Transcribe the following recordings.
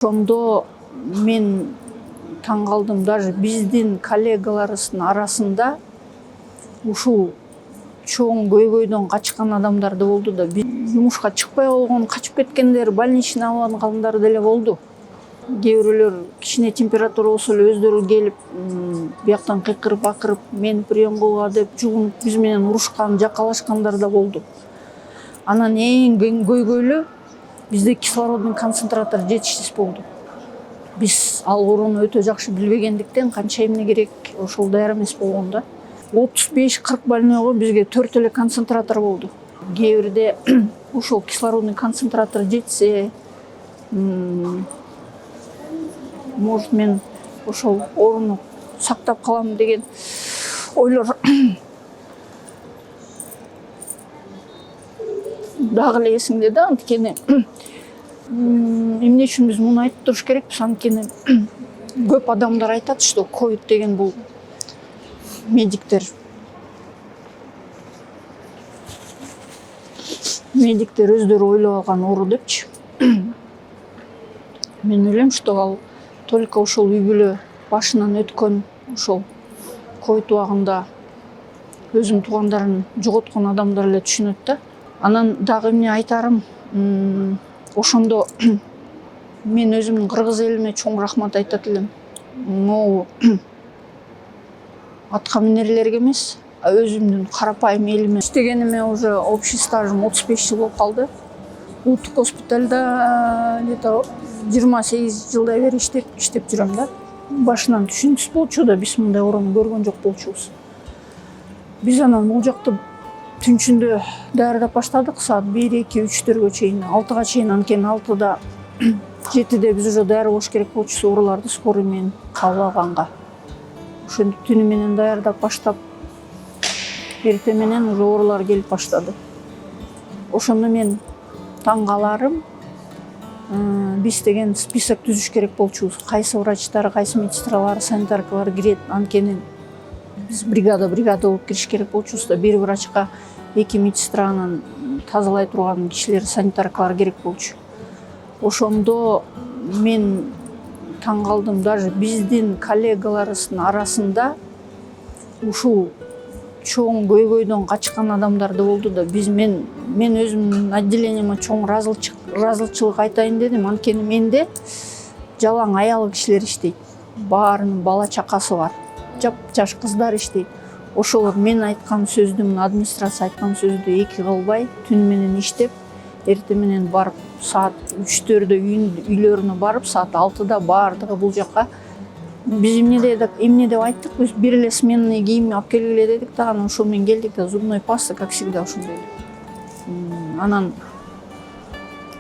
Ошондо мен таң калдым, даже биздин коллегаларыбыздын арасында ушул чоң көйгөйдөн качкан адамдар да болду да. Жумушка чыкпай койгон, качып кеткендер, больничный алгандар деле болду. Кээ бирөөлөр кичине температура болсо эле өздөрү келип, бияктан кыйкырып акырып, мени приемгага деп жугунуп биз менен урушкан, жакалашкандар да болду. Анан эң көйгөйлүү бизде кислородный концентратор жетишсиз болду. Биз ал ооруну өтө жакшы билбегендиктен канча эмне керек ошол даяр эмес болгон да. 35-40 больнойго бизге 4 эле концентратор болду. Кээ бирде ошол кислородный концентратор жетсе, может мен ошол ооруну сактап калам деген ойлор дагы эле эсимде да. Анткени эмне үчүн биз муну айтып туруш керекпиз? Анткени көп адамдар айтат, что ковид деген бул медиктер өздөрү ойлоп алган оору депчи. Мен ойлойм, что ал только ошол үй бүлө башынан өткөн ошол ковид убагында өзүнүн туугандарын жоготкон адамдар эле түшүнөт да. Анан дагы эмне айтарым, ошондо мен өзүмдүн кыргыз элиме чоң рахмат айтат элем. Могу атка минерлерге эмес, өзүмдүн карапайым элиме иштегениме уже общий стажым 35 жыл болуп калды. Улуттук госпиталда где-то 28 жылдай бери иштеп жүрөм да. Башынан түшүнүксүз болчу да, биз мындай ооруну көргөн жок болчубуз. Биз анан бул жакта түнчүндө даярдап баштадык, саат 1-2-3-төргө чейин, 6-га чейин. Анткени 6-да 7-де биз уже даяр болуш керек болчу ооруларды скорый менен кабыл алганга. Ошентип түнү менен даярдап баштап, эртең менен уже оорулар келип баштады. Ошондо мен таң каларым, биз деген список түзүш керек болчубуз. Кайсы врачтар, кайсы медсестралар, санитаркалар кирет. Анткени биз бригада болуп кириш керек болчубуз да. Бир врачка 2 медсестраны тазалай турган кишилер, санитаркалар керек болчу. Ошондо мен таң калдым, даже биздин коллегаларыбыздын арасында ушул чоң көйгөйдөн качкан адамдар да болду да. Мен өзүмдүн отделениема чоң ыраазычылык айтайын дедим. Анткени менде жалаң аял кишилер иштейт. Баарынын бала чакасы бар. Жап-жаш кыздар иштейт. Ошолор мен айткан сөздү, администрация айткан сөздү эки кылбай, түнү менен иштеп, эртең менен барып, саат 3-4дө үйлөрүнө барып, саат 6-да баардыгы бул жака. Биз эмне деп айттык, биз бир эле сменный кийим алып келгиле дедик да, анан ошол менен келдик да, зубной паста, как всегда, ошондой эле. Анан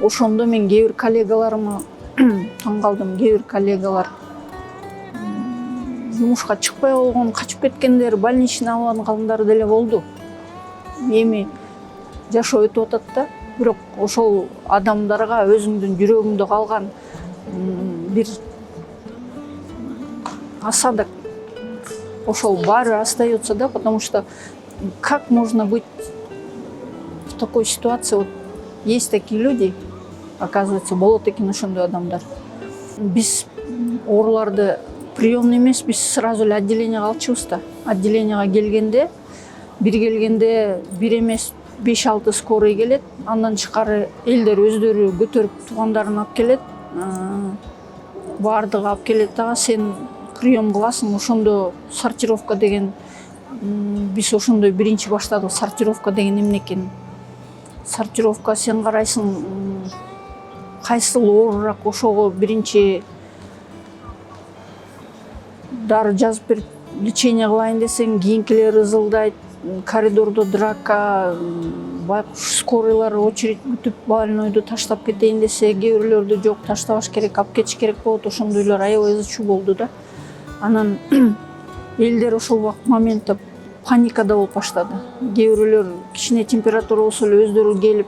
ошондо мен кээ бир коллегаларыма таң калдым. Кээ бир коллегалар жумушка чыкпай койгон, качып кеткендер, больничный алгандар деле болду. Эми жашоо өтүп атат да. Бирок ошол адамдарга өзүңдүн жүрөгүңдө калган бир осадок, ошол баары остается, да, потому что как можно быть в такой ситуации? Вот есть такие люди, оказывается, болот экен ошондой адамдар. Биз ооруларды приемный эмес, биз сразу эле отделениеге алчубуз да. Отделениега келгенде, бир эмес 5-6 скорый келет, андан тышкары элдер өздөрү көтөрүп туугандарын алып келет, баардыгы алып келет дагы, сен прием кыласың. Ошондо сортировка деген, биз ошондой биринчи баштадык. Сортировка деген эмне экен? Сортировка, сен карайсың, кайсыл оорураак, ошого биринчи дары жазып берип лечение кылайын десең, кийинкилер ызылдайт, коридордо драка, байкуш скоройлар очередь күтүп больнойду таштап кетейин десе, кээ бирлөрдү жок, таштабаш керек, алып кетиш керек болот. Ошондойлор аябай ызы-чуу болду да. Анан элдер ошол моментте паникада болуп баштады. Кээ бирлөр кичине температура болсо эле өздөрү келип,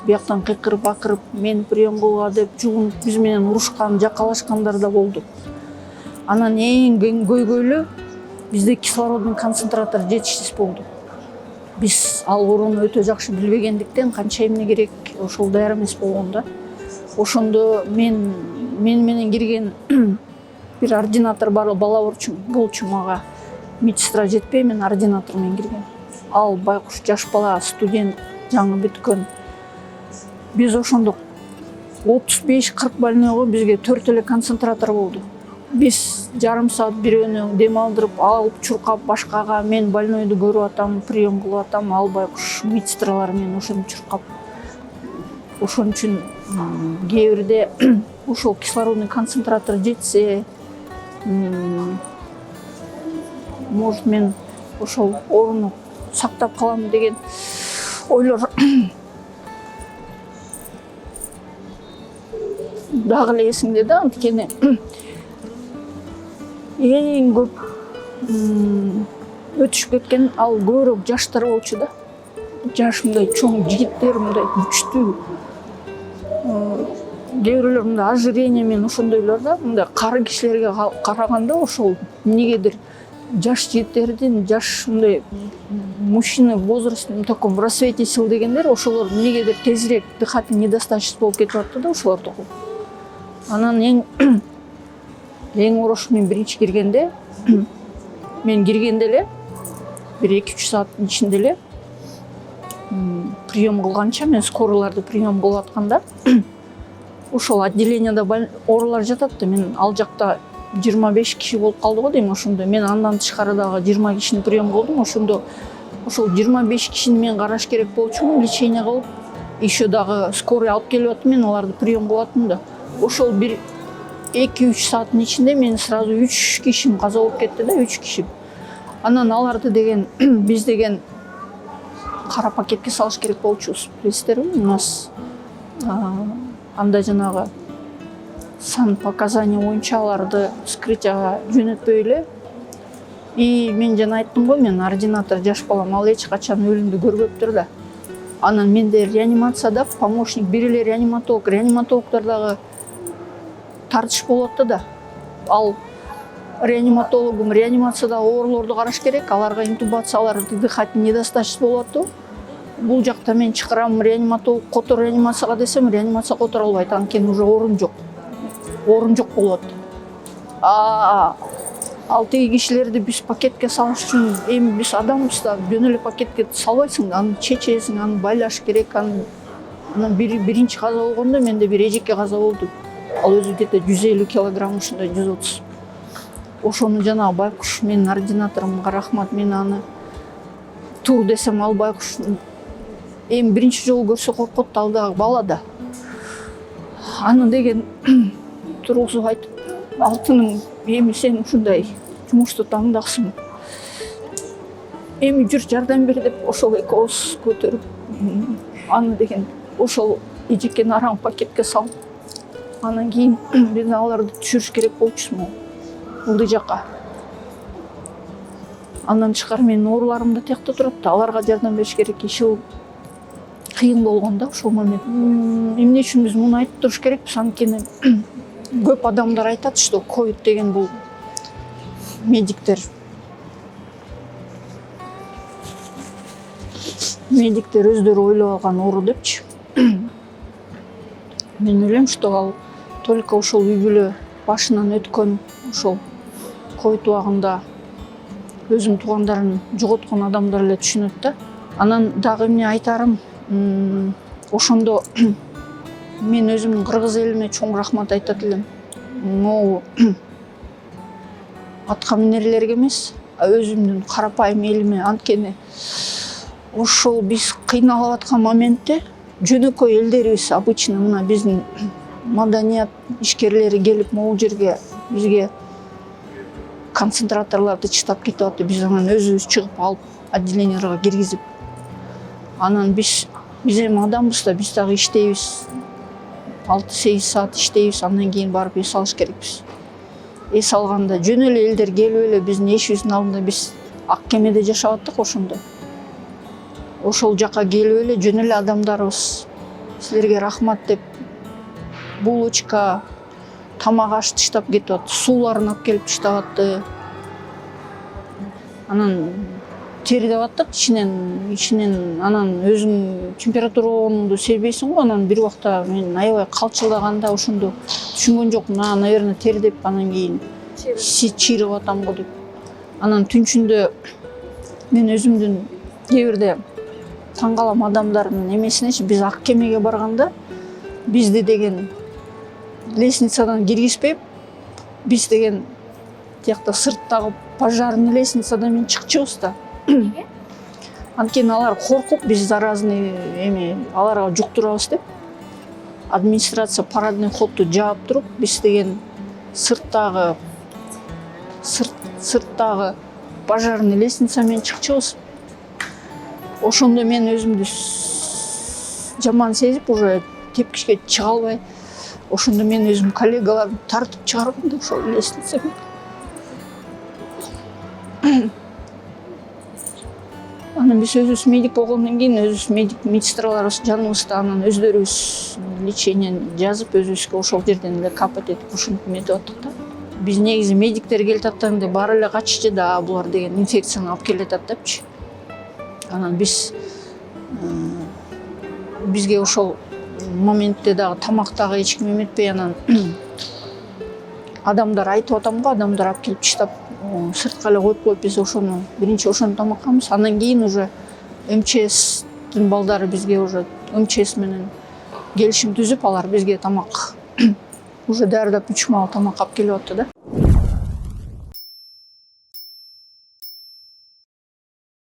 бияктан кыйкырып акырып, мени приемгага деп жугунуп биз менен урушкан, жакалашкандар да болду. Анан эң көйгөйлүү бизде кислородный концентратор жетишсиз болду. Биз ал ооруну өтө жакшы билбегендиктен канча эмне керек ошол даяр эмес болгон да. Ошондо мен мен менен кирген бир ординатор бар, бала болчу мага медсестра жетпей, мен ординатор менен кирген. Ал байкуш жаш бала, студент, жаңы бүткөн. Биз ошондо 35-40 больныйго бизге 4 эле концентратор болду. Биз жарым саат бирөөнү дем алдырып, алып чуркап башкага, мен больнойду көрүп атам, прием кылып атам, ал байкуш медсестралар менен ошону чуркап. Ошон үчүн кээ бирде ошол кислородный концентратор жетсе, может мен ошол орунду сактап калам деген ойлор дагы эле эсимде да. Анткени эң көп өтүшүп кеткен ал көбүрөөк жаштар болчу да. Жаш мындай чоң жигиттер, мындай күчтүү. Кээ бирөөлөр мындай ожирение менен ошондойлор да, мындай кары кишилерге караганда ошол эмнегедир жаш жигиттердин, жаш мындай мужчина в возрасте, таком в рассвете сил дегендер, ошолор эмнегедир тезирээк дыхательный недостаточность болуп кетип атты да ошолордо. Анан эң орош мен биринчи киргенде, мен киргенде эле бир 2-3 сааттын ичинде эле прием кылганча, мен скорыйларды прием болуп атканда ошол отделениеда оорулар жатат да, мен ал жакта 25 киши болуп калды го дейм ошондо. Мен андан тышкары дагы 20 кишини прием кылдым. Ошондо ошол 25 кишини мен караш керек болчумун, лечение кылып, еще дагы скорый алып келип атып, мен аларды прием кылып аттым да. Ошол бир 2-3 сааттын ичинде мен сразу 3 кишим каза болуп кетти да, 3 киши. Анан аларды деген биз деген кара пакетке салыш керек болчубуз. Билесиздерби, у нас анда жанагы сан показания боюнча аларды вскрытияга жөнөтпөй эле. И мен жана айттым го, мен ординатор жаш балам, ал эч качан өлүмдү көрбөптүр да. Анан менде реанимацияда помощник, бир эле реаниматологдор дагы тартыш болуп атты да. Ал реаниматологум реанимацияда оорулорду караш керек, аларга интубациялар, дыхательный недостаточность болуп атту. Бул жакта мен чакырам реаниматолог, котор реанимацияга десем, реанимация которо албайт, анткени уже орун жок. Орун жок болот. Ал тиги кишилерди биз пакетке салыш үчүн, эми биз адамбыз да, жөн эле пакетке салбайсың, аны чечесиң, аны байлаш керек, анан биринчи каза болгондо менде бир эжекке каза болду. Ал өзү где-то 150 килограмм, ушундай 130. Ошону жанагы байкуш менин ординаторумга рахмат, мен аны тур десем, ал байкуш эми биринчи жолу көрсө коркот, ал дагы бала да. Аны деген тургузуп айтып, алтыным, эми сен ушундай жумушту таңдаксың, эми жүр жардам бер деп, ошол экөөбүз көтөрүп, аны деген ошол эжеккени араң пакетке салып, анан кийин биз аларды түшүрүш керек болчусун ылдый жакка. Андан тышкары менин ооруларым да тиякта турат да, аларга жардам бериш керек. Иши кыйын болгон да ошол момент. Эмне үчүн биз муну айтып туруш керекпиз? Анткени көп адамдар айтат, что ковид деген бул медиктер өздөрү ойлоп алган оору депчи. Мен ойлойм, что ал только ошол үй бүлө башынан өткөн, ошол ковид убагында өзүнүн туугандарын жоготкон адамдар эле түшүнөт да. Анан дагы эмне айтарым, ошондо мен өзүмдүн кыргыз элиме чоң рахмат айтат элем. Могу атка минерлерге эмес, өзүмдүн карапайым элиме. Анткени ошол биз кыйналып аткан моментте жөнөкөй элдерибиз, обычно мына биздин маданият ишкерлери келип могу жерге бизге концентраторларды чытап кетип атты. Биз анан өзүбүз чыгып алып отделенияларга киргизип, анан биз эми адамбыз да, биз дагы иштейбиз. 6-8 саат иштейбиз, андан кийин барып эс алыш керекпиз. Эс алганда жөн эле элдер келип эле биздин эшибиздин алдында, биз ак кемеде жашап аттык ошондо. Ошол жака келип эле жөн эле адамдарыбыз силерге рахмат деп булочка, тамак аш таштап кетип атты, сууларын алып келип таштап атты. Анан тери деп аттык, ичинен анан өзүң температураңды сезбейсиң го, анан бир убакта мен аябай калчылдаганда ошондо түшүнгөн жокмун, наверное тери деп, анан кийин чийрип атам го деп. Анан түнчүндө мен өзүмдүн кээ бирде таң калам адамдардын эмесинечи, биз ак кемеге барганда бизди деген лестницадан киргизбей, биз деген тиякта сырттагы пожарный лестницадан мен чыкчубуз да. Анткени алар коркуп, биз заразный аларга жуктурабыз деп, администрация парадный ходду жаап туруп, биз деген сырттагы пожарный лестница менен чыкчубуз. Ошондо мен өзүмдү жаман сезип, уже тепкичке чыга албай, ошондо мен өзүм коллегаларымды тартып чыгардым да ошол лестницадан. Анан биз өзүбүз медик болгондон кийин өзүбүз медсестраларыбыз жаныбызда, анан өздөрүбүз лечение жазып, өзүбүзгө ошол жерден эле капать этип ушинтип метип аттык да. Биз негизи медиктер келип аттыганда баары эле каччы да, булар деген инфекцияны алып келип атат депчи. Анан бизге ошол моментте дагы тамактагы эч ким эметпей, анан адамдар айтып атам го, адамдар алып келип таштап сыртка эле коюп коюп, биз ошону биринчи ошону тамакканбыз. Андан кийин уже МЧСтин балдары бизге уже МЧС менен келишим түзүп, алар бизге тамак уже даярдап 3 маал тамак алып келип атты да.